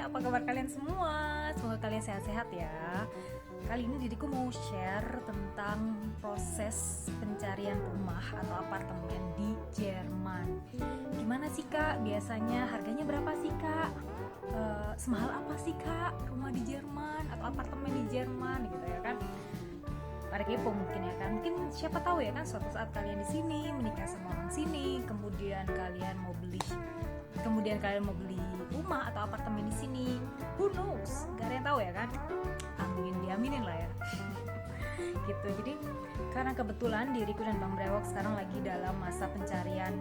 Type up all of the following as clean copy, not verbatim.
apa kabar kalian semua? Semoga kalian sehat-sehat ya. Kali ini diriku mau share tentang proses pencarian rumah atau apartemen di Jerman. Gimana sih kak? Biasanya harganya berapa sih kak? Semahal apa sih kak rumah di Jerman atau apartemen di Jerman gitu ya kan? Pada kepo mungkin ya kan, mungkin siapa tahu ya kan suatu saat kalian di sini menikah sama orang sini, kemudian kalian mau beli rumah atau apartemen di sini, who knows, gak ada yang tahu ya kan, diaminin lah ya. Gitu. Jadi karena kebetulan diriku dan Bang Brewok sekarang lagi dalam masa pencarian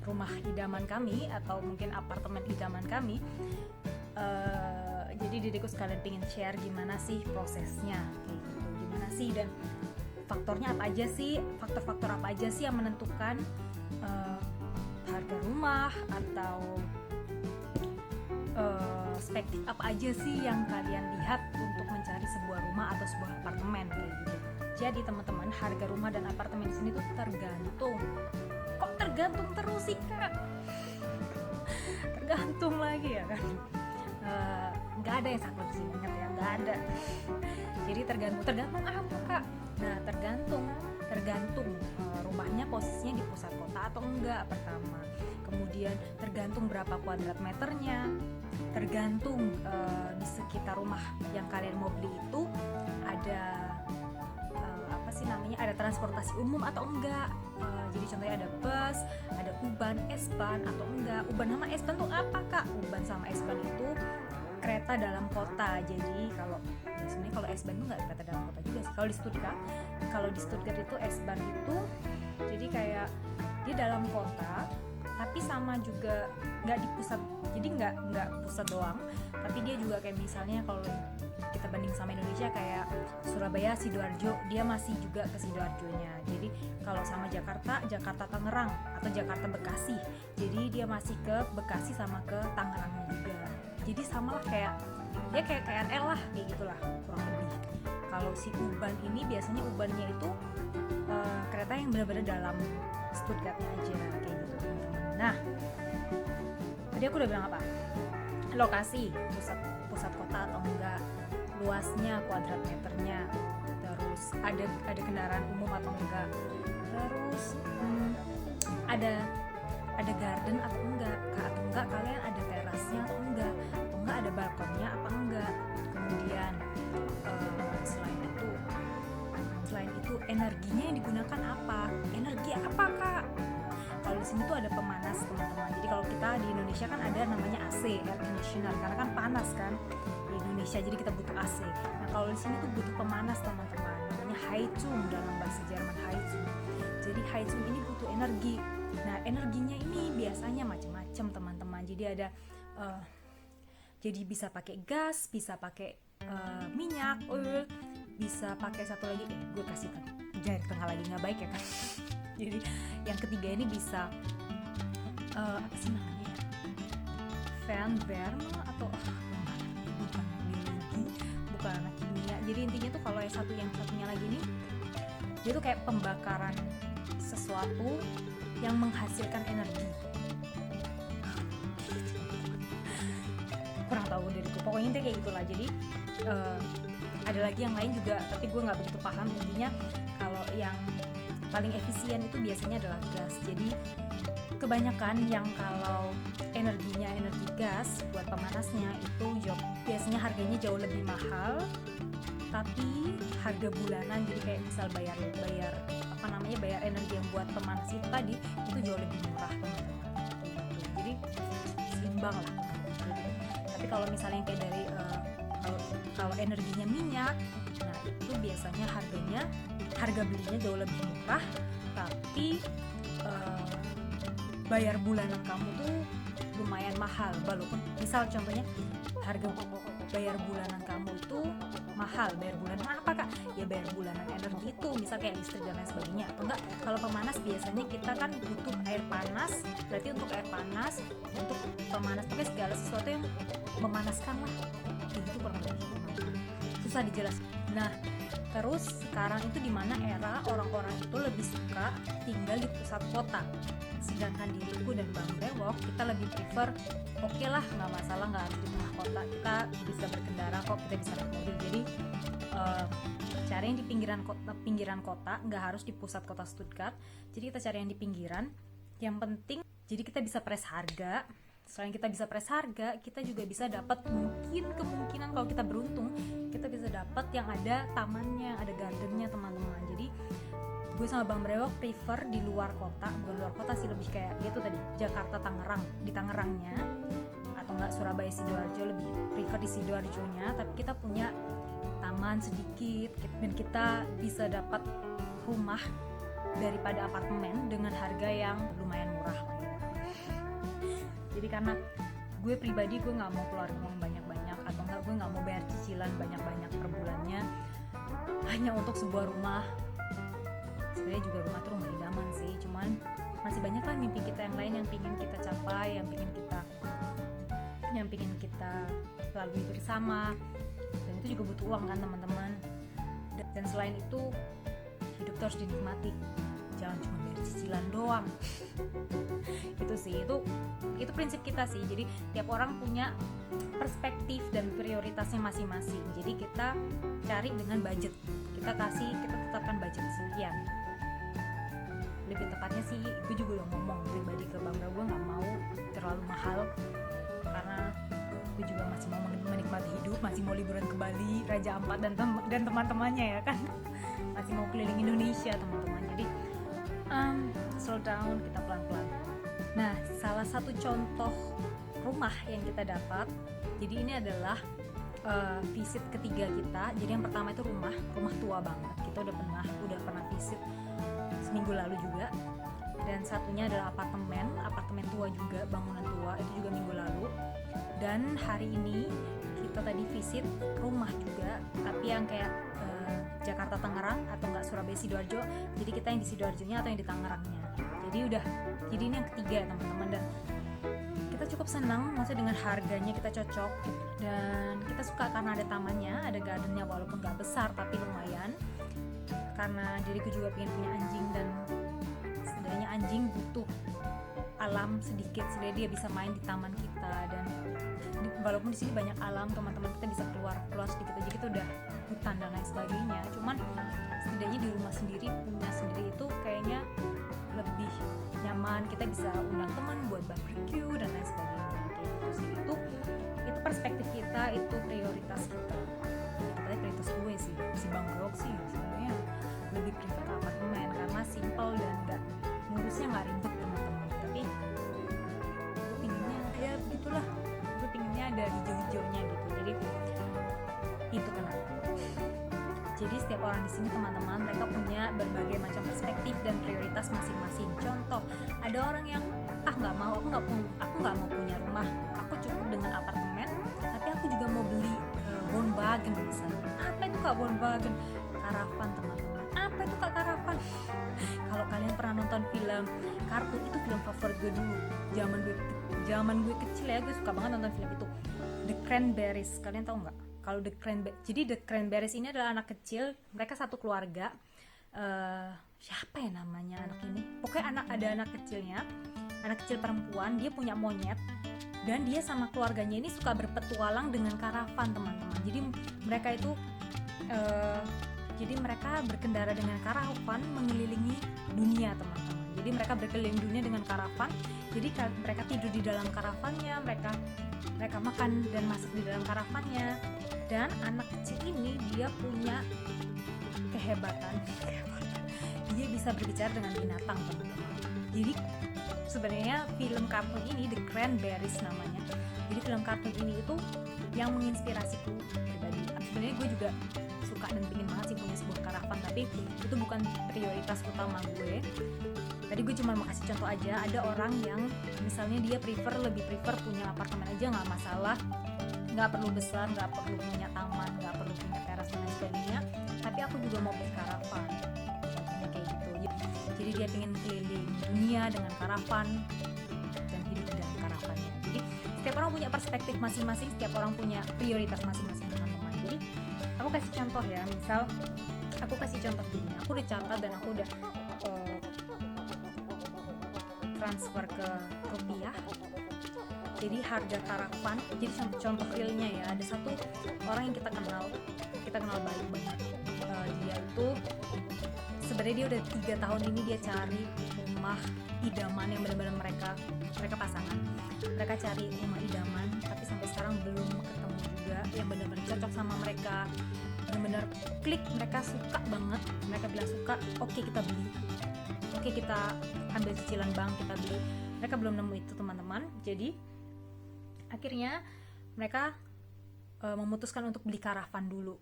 rumah idaman kami atau mungkin apartemen idaman kami. Jadi diriku sekalian pengen share gimana sih prosesnya, kayak gitu. Gimana sih dan faktornya apa aja sih, faktor-faktor apa aja sih yang menentukan harga rumah atau perspektif apa aja sih yang kalian lihat untuk mencari sebuah rumah atau sebuah apartemen kayak gitu. Jadi teman-teman, harga rumah dan apartemen di sini tuh tergantung. Kok tergantung terus sih kak? Tergantung lagi ya kan? Nggak ada yang saklek sih, ingat ya, nggak ada. Jadi tergantung apa kak? Nah tergantung rumahnya posisinya di pusat kota atau enggak pertama, kemudian tergantung berapa kuadrat meternya, tergantung di sekitar rumah yang kalian mau beli itu ada ada transportasi umum atau enggak. Jadi contohnya ada bus, ada U-Bahn, S-Bahn atau enggak. U-Bahn sama S-Bahn tuh apa kak? U-Bahn sama S-Bahn itu kereta dalam kota. Jadi sebenarnya kalau S-Bahn itu nggak kereta dalam kota juga sih. Kalau di Stuttgart itu S-Bahn itu jadi kayak dia dalam kota, tapi sama juga nggak di pusat. Jadi nggak pusat doang, tapi dia juga kayak misalnya kalau kita banding sama Indonesia kayak Surabaya, Sidoarjo, dia masih juga ke Sidoarjonya. Jadi kalau sama Jakarta Tangerang atau Jakarta Bekasi, jadi dia masih ke Bekasi sama ke Tangerangnya juga. Jadi sama lah kayak KRL lah, kayak gitulah kurang lebih. Kalau si U-Bahn ini biasanya U-Bahn-nya itu kereta yang benar-benar dalam Stuttgart-nya aja kayak gitu teman-teman. Nah, tadi aku udah bilang apa? Lokasi, pusat kota atau enggak, luasnya, kuadrat meternya, terus ada kendaraan umum atau enggak, terus ada garden atau enggak kalian ada terasnya atau enggak ada balkonnya apa enggak. Kemudian selain itu energinya yang digunakan apa? Energi apa kak? Kalau di sini tuh ada pemanas teman-teman. Jadi kalau kita di Indonesia kan ada namanya AC, air conditioner, karena kan panas kan di Indonesia, jadi kita butuh AC. Nah kalau di sini tuh butuh pemanas teman-teman, namanya Heizung dalam bahasa Jerman, Heizung. Jadi Heizung ini butuh energi. Nah energinya ini biasanya macam-macam teman-teman. Jadi ada jadi bisa pakai gas, bisa pakai minyak, oil, bisa pakai satu lagi, gue kasih kan jari tengah lagi nggak baik ya kan. Jadi yang ketiga ini bisa apa sih namanya ya, Fernwärme atau bukan anak kimia. Jadi intinya tuh kalau yang satunya lagi ini dia tuh kayak pembakaran sesuatu yang menghasilkan energi. Kurang tahu diriku, pokoknya intinya kayak gitulah. Jadi ada lagi yang lain juga, tapi gue nggak begitu paham. Intinya kalau yang paling efisien itu biasanya adalah gas. Jadi kebanyakan yang kalau energi gas buat pemanasnya itu biasanya harganya jauh lebih mahal, tapi harga bulanan, jadi kayak misal bayar energi yang buat pemanas itu tadi itu jauh lebih murah teman-teman. Jadi seimbang lah. Tapi kalau misalnya kayak dari kalau energinya minyak, nah itu biasanya harga belinya jauh lebih murah, tapi bayar bulanan kamu tuh lumayan mahal. Walaupun misal contohnya harga bayar bulanan kamu itu mahal, bayar bulanan apa kak? Ya bayar bulanan energi itu, misal kayak listrik dan lain sebagainya. Atau enggak, kalau pemanas biasanya kita kan butuh air panas, berarti untuk air panas, untuk pemanas, pokoknya segala sesuatu yang memanaskan lah, itu kurang lebih. Itu susah dijelasin. Nah, terus sekarang itu dimana era orang-orang itu lebih suka tinggal di pusat kota, sedangkan diriku dan Bang Brewok kita lebih prefer oke lah, nggak masalah, nggak harus di tengah kota, kita bisa berkendara kok, kita bisa naik mobil. Jadi cari yang di pinggiran kota, nggak harus di pusat kota Stuttgart. Jadi kita cari yang di pinggiran, yang penting jadi kita bisa press harga. Selain kita bisa press harga, kita juga bisa dapat kemungkinan kalau kita beruntung, kita bisa dapat yang ada tamannya, ada gardennya teman-teman. Jadi gue sama Bang Brewok prefer di luar kota, bukan luar kota sih, lebih kayak gitu tadi, Jakarta Tangerang, di Tangerangnya, atau enggak Surabaya Sidoarjo, lebih prefer di Sidoarjonya, tapi kita punya taman sedikit dan kita bisa dapat rumah daripada apartemen dengan harga yang lumayan murah. Jadi karena gue pribadi, gue nggak mau keluar uang banyak-banyak, atau enggak gue nggak mau bayar cicilan banyak-banyak per bulannya hanya untuk sebuah rumah. Sebenarnya juga rumah tuh rumah idaman sih, cuman masih banyak kan mimpi kita yang lain yang pingin kita capai, yang pingin kita lalui bersama, dan itu juga butuh uang kan teman-teman. Dan selain itu hidup tuh harus dinikmati, jangan cuma bayar cicilan doang. Itu sih, itu prinsip kita sih. Jadi tiap orang punya perspektif dan prioritasnya masing-masing. Jadi kita cari dengan budget, kita tetapkan budget sekian. Lebih tepatnya sih, gue juga udah ngomong pribadi ke Bang Bro, gue nggak mau terlalu mahal karena gue juga masih mau menikmati hidup, masih mau liburan ke Bali, Raja Ampat dan teman-temannya ya kan, masih mau keliling Indonesia teman-teman. Jadi slow down, kita pelan-pelan. Nah, salah satu contoh rumah yang kita dapat, jadi ini adalah visit ketiga kita. Jadi yang pertama itu rumah tua banget, kita udah pernah visit seminggu lalu juga. Dan satunya adalah apartemen tua juga, bangunan tua, itu juga minggu lalu. Dan hari ini kita tadi visit rumah juga, tapi yang kayak Jakarta Tangerang atau enggak Surabaya Sidoarjo. Jadi kita yang di Sidoarjonya atau yang di Tangerangnya. Jadi ini yang ketiga teman-teman, dan kita cukup senang, maksudnya dengan harganya kita cocok, dan kita suka karena ada tamannya, ada gardennya, walaupun gak besar tapi lumayan. Karena diriku juga pengen punya anjing, dan setidaknya anjing butuh alam sedikit, setidaknya dia bisa main di taman kita. Dan walaupun di sini banyak alam, teman-teman kita bisa keluar sedikit aja, kita udah hutan dan lain sebagainya. Cuman setidaknya di rumah sendiri, punya sendiri itu kayaknya lebih nyaman, kita bisa undang teman buat barbecue dan lain sebagainya. Kayak gitu sih. Itu perspektif kita, itu prioritas kita. Kita prioritas gue sih, si Bang Brok sih sebenarnya lebih prefer ke apartemen karena simple dan ngurusnya nggak ribet teman-teman. Tapi gue pinginnya ya gitulah, gue pinginnya ada hijau-hijaunya gitu. Jadi itu kenapa. Jadi setiap orang di sini teman-teman, mereka punya berbagai macam perspektif dan prioritas masing-masing. Contoh, ada orang yang aku nggak mau punya rumah, aku cukup dengan apartemen, tapi aku juga mau beli Wohnwagen misalnya. Apa itu Kak Wohnwagen? Karavan teman-teman. Apa itu Kak karavan? Kalau kalian pernah nonton film kartun, itu film favorit gue dulu. Zaman gue kecil ya, gue suka banget nonton film itu. The Cranberries, kalian tahu nggak? Kalau The Cranberries ini adalah anak kecil, mereka satu keluarga. Siapa ya namanya anak ini? Pokoknya ada anak kecil perempuan, dia punya monyet, dan dia sama keluarganya ini suka berpetualang dengan karavan teman-teman. Jadi mereka itu mereka berkendara dengan karavan mengelilingi dunia teman-teman. Jadi mereka berkeliling dunia dengan karavan. Jadi mereka tidur di dalam karavannya, mereka makan dan masak di dalam karavannya. Dan anak kecil ini dia punya kehebatan, dia bisa berbicara dengan binatang teman-teman. Jadi sebenarnya film kartun ini The Cranberries namanya. Jadi film kartun ini itu yang menginspirasiku pribadi. Sebenarnya gue juga suka dan pengen banget sih punya sebuah karavan, tapi itu bukan prioritas utama gue. Tadi gue cuma mau kasih contoh aja, ada orang yang misalnya dia lebih prefer punya apartemen aja, nggak masalah, nggak perlu besar, nggak perlu punya taman, nggak perlu punya teras dan lain sebagainya, tapi aku juga mau punya karavan, contohnya kayak gitu. Jadi dia pengen keliling dunia dengan karavan dan hidup dengan karavannya. Jadi setiap orang punya perspektif masing-masing, setiap orang punya prioritas masing-masing teman-teman. Jadi aku kasih contoh ya, misal aku kasih contoh gini, aku udah catat dan aku udah transfer ke rupiah. Jadi harga karavan, jadi contoh realnya ya, ada satu orang yang kita kenal baik banget. Dia itu sebenarnya dia udah 3 tahun ini dia cari rumah idaman yang benar-benar mereka pasangan. Mereka cari rumah idaman, tapi sampai sekarang belum ketemu juga yang benar-benar cocok sama mereka, benar-benar klik, mereka suka banget. Mereka bilang suka, oke kita beli, oke kita ambil cicilan bank, kita beli. Mereka belum nemu itu teman-teman. Jadi akhirnya mereka memutuskan untuk beli karavan dulu.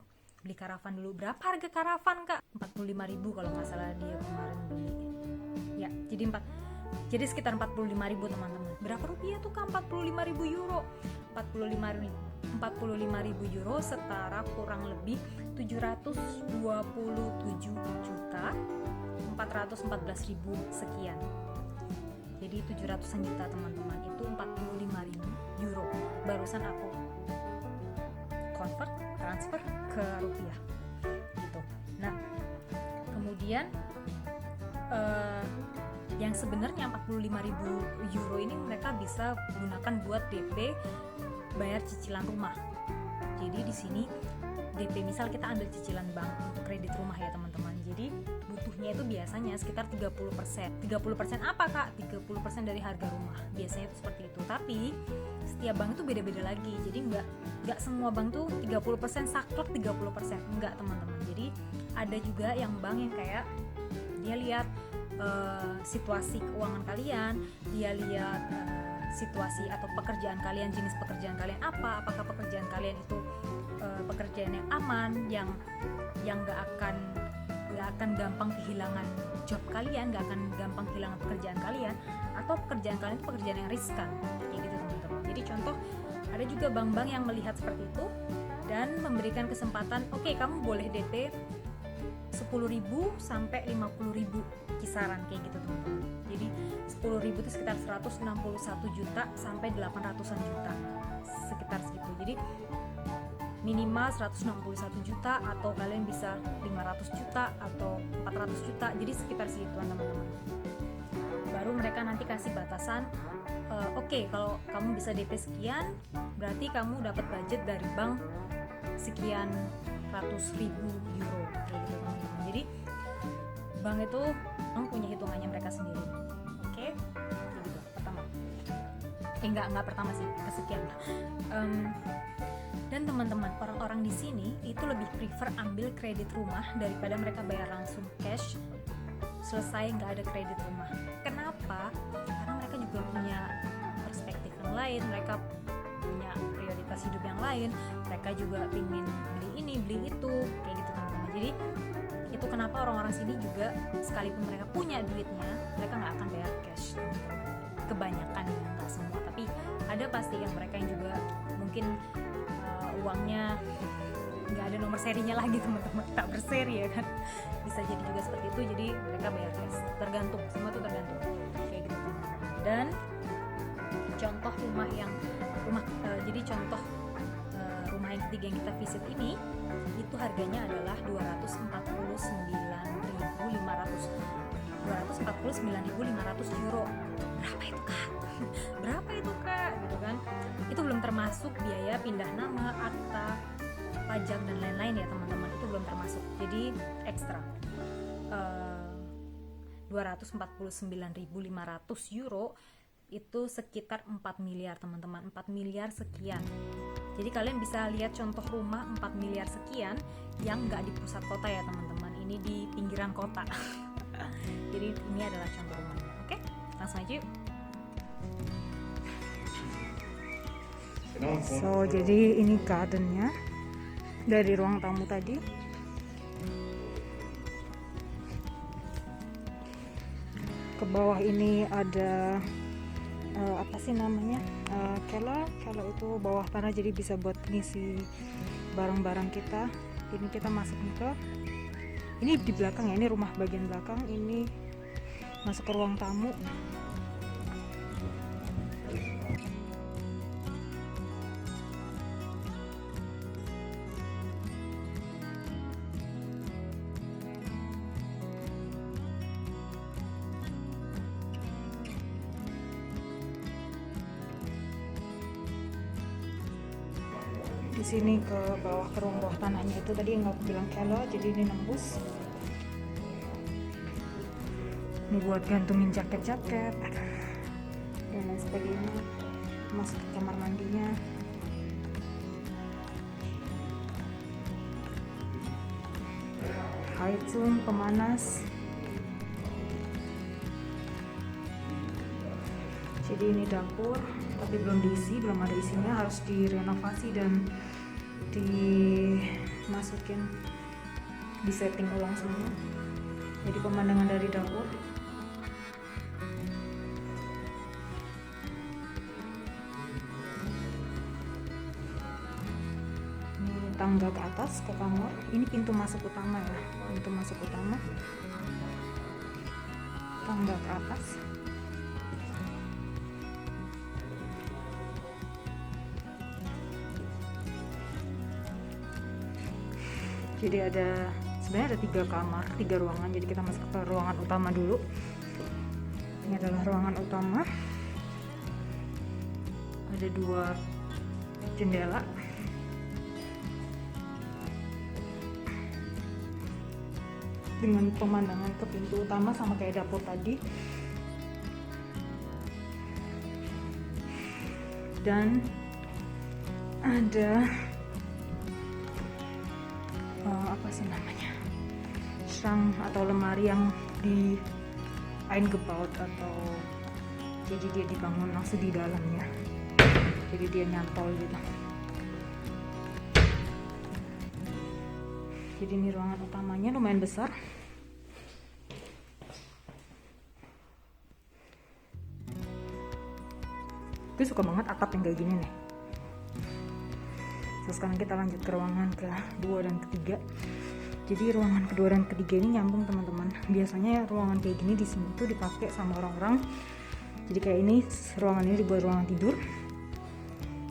Berapa harga karavan kak? 45.000 kalau nggak salah dia kemarin beli ya. Jadi sekitar 45.000 teman-teman. Berapa rupiah tuh kak? 45.000 euro. 45.000 euro setara kurang lebih 727.414.000 sekian. Jadi 700-an juta teman-teman. Itu 45.000 euro. Barusan aku transfer ke rupiah gitu. Nah kemudian yang sebenarnya 45.000 euro ini mereka bisa gunakan buat DP bayar cicilan rumah. Jadi di sini DP, misal kita ambil cicilan bank untuk kredit rumah ya teman-teman. Jadi butuhnya itu biasanya sekitar 30%. 30% apa kak? 30% dari harga rumah. Biasanya itu seperti itu. Tapi setiap bank itu beda-beda lagi. Jadi nggak semua bank tuh 30% saklek 30%. Enggak teman-teman. Jadi ada juga yang bank yang kayak dia lihat situasi keuangan kalian, dia lihat situasi atau pekerjaan kalian, jenis pekerjaan kalian apa, apakah pekerjaan kalian itu pekerjaan yang aman, yang nggak akan gampang kehilangan job kalian, nggak akan gampang kehilangan pekerjaan kalian, atau pekerjaan kalian itu pekerjaan yang riskan, kayak gitu teman-teman. Jadi contoh, ada juga bank-bank yang melihat seperti itu dan memberikan kesempatan, oke, kamu boleh DP 10.000 sampai 50.000 kisaran kayak gitu teman-teman. Jadi 10.000 itu sekitar 161 juta sampai 800-an juta, sekitar segitu. Jadi minimal 161 juta atau kalian bisa 500 juta atau 400 juta, jadi sekitar segituan teman-teman. Baru mereka nanti kasih batasan, oke, kalau kamu bisa DP sekian, berarti kamu dapat budget dari bank sekian ratus ribu euro kayak gitu teman-teman. Jadi bank itu punya hitungannya mereka sendiri. Oke, kayak gitu pertama. Enggak pertama sih, kesekian. Dan teman-teman, orang-orang di sini itu lebih prefer ambil kredit rumah daripada mereka bayar langsung cash selesai nggak ada kredit rumah. Kenapa? Karena mereka juga punya perspektif yang lain, mereka punya prioritas hidup yang lain, mereka juga ingin beli ini, beli itu, kayak gitu teman-teman. Jadi itu kenapa orang-orang sini juga sekalipun mereka punya duitnya, mereka nggak akan bayar cash. Kebanyakan ya, nggak semua, tapi ada pasti yang mereka yang juga mungkin uangnya nggak ada nomor serinya lagi teman-teman, tak berseri ya kan, bisa jadi juga seperti itu. Jadi mereka bayar cash, tergantung, semua itu tergantung kayak gitu teman-teman. Dan contoh jadi contoh rumah yang ketiga yang kita visit ini itu harganya adalah 249.500 euro. Berapa itu kak? Berapa itu kak? Gitu kan? Itu belum termasuk biaya pindah nama, akta, pajak dan lain-lain ya teman-teman. Itu belum termasuk. Jadi ekstra. 249.500 euro itu sekitar 4 miliar teman-teman. 4 miliar sekian. Jadi kalian bisa lihat contoh rumah 4 miliar sekian yang nggak di pusat kota ya teman-teman. Ini di pinggiran kota. Jadi ini adalah contoh rumahnya. Oke, langsung aja yuk. So, jadi ini gardennya dari ruang tamu tadi. Ke bawah ini ada apa sih namanya, keller itu bawah tanah, jadi bisa buat ngisi barang-barang kita. Ini kita masuk ke ini di belakang ya, ini rumah bagian belakang, ini masuk ke ruang tamu. di sini ke bawah, ke ruang bawah tanahnya itu tadi yang aku bilang cellar, jadi ini nembus. Ini buat gantungin jaket-jaket dan lain sebagainya. Masuk ke kamar mandinya. Heizung, pemanas. Jadi ini dapur, tapi belum diisi, belum ada isinya, harus direnovasi dan dimasukin, disetting ulang semua. Jadi pemandangan dari dapur. Ini tangga ke atas ke kamar. Ini pintu masuk utama ya, pintu masuk utama. Tangga ke atas. Jadi sebenarnya ada 3 kamar, 3 ruangan. Jadi kita masuk ke ruangan utama dulu. Ini adalah ruangan utama. Ada 2 jendela. Dengan pemandangan ke pintu utama sama kayak dapur tadi. Dan ada apa sih namanya, shrunk atau lemari yang di eingebaut, atau jadi dia dibangun langsung di dalamnya, jadi dia nyantol gitu. Jadi ini ruangan utamanya lumayan besar. Gue suka banget atap yang kayak gini nih. Sekarang kita lanjut ke ruangan kedua dan ketiga. Jadi ruangan kedua dan ketiga ini nyambung teman-teman. Biasanya ruangan kayak gini di sini tuh dipakai sama orang-orang. Jadi kayak ini, ruangan ini dibuat ruangan tidur.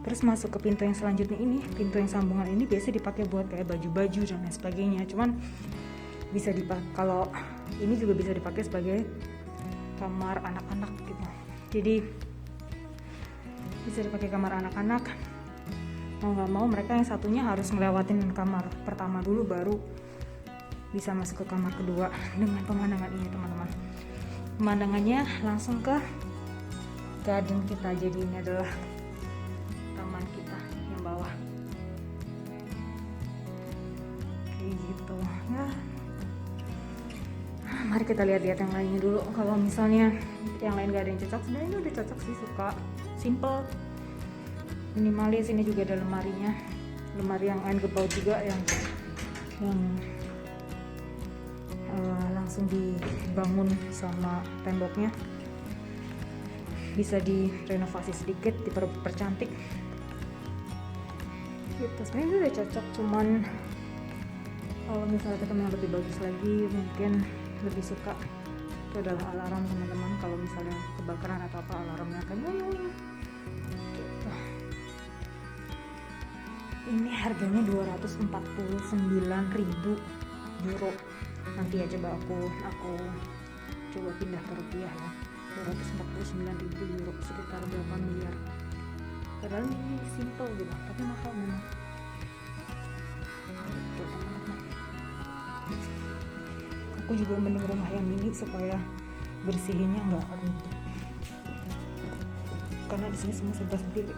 Terus masuk ke pintu yang selanjutnya ini, pintu yang sambungan ini biasa dipakai buat kayak baju-baju dan lain sebagainya. Cuman bisa dipakai, kalau ini juga bisa dipakai sebagai kamar anak-anak gitu. Jadi bisa dipakai kamar anak-anak. Mau nggak mau mereka yang satunya harus ngelewatin kamar pertama dulu baru bisa masuk ke kamar kedua. Dengan pemandangan ini teman-teman, pemandangannya langsung ke garden kita. Jadi ini adalah taman kita yang bawah kayak gitu ya. Mari kita lihat-lihat yang lainnya dulu. Kalau misalnya yang lain gak ada yang cocok, sebenarnya ini udah cocok sih, suka simple, minimalis. Ini juga ada lemarinya, lemari yang eingebaut juga, yang langsung dibangun sama temboknya. Bisa direnovasi sedikit, dipercantik gitu. Sebenarnya ini udah cocok, cuman kalau misalnya kita yang lebih bagus lagi, mungkin lebih suka itu adalah alarm teman-teman. Kalau misalnya kebakaran atau apa, alarmnya akan gitu. Ini harganya 249.000 euro. Nanti ya coba aku coba pindah ke rupiah ya. 249.000 euro, sekitar berapa miliar. Padahal ini simple gitu, tapi mahal memang. Aku juga mending rumah yang mini supaya bersihinnya nggak ribet. Karena di sini semua serba sendiri.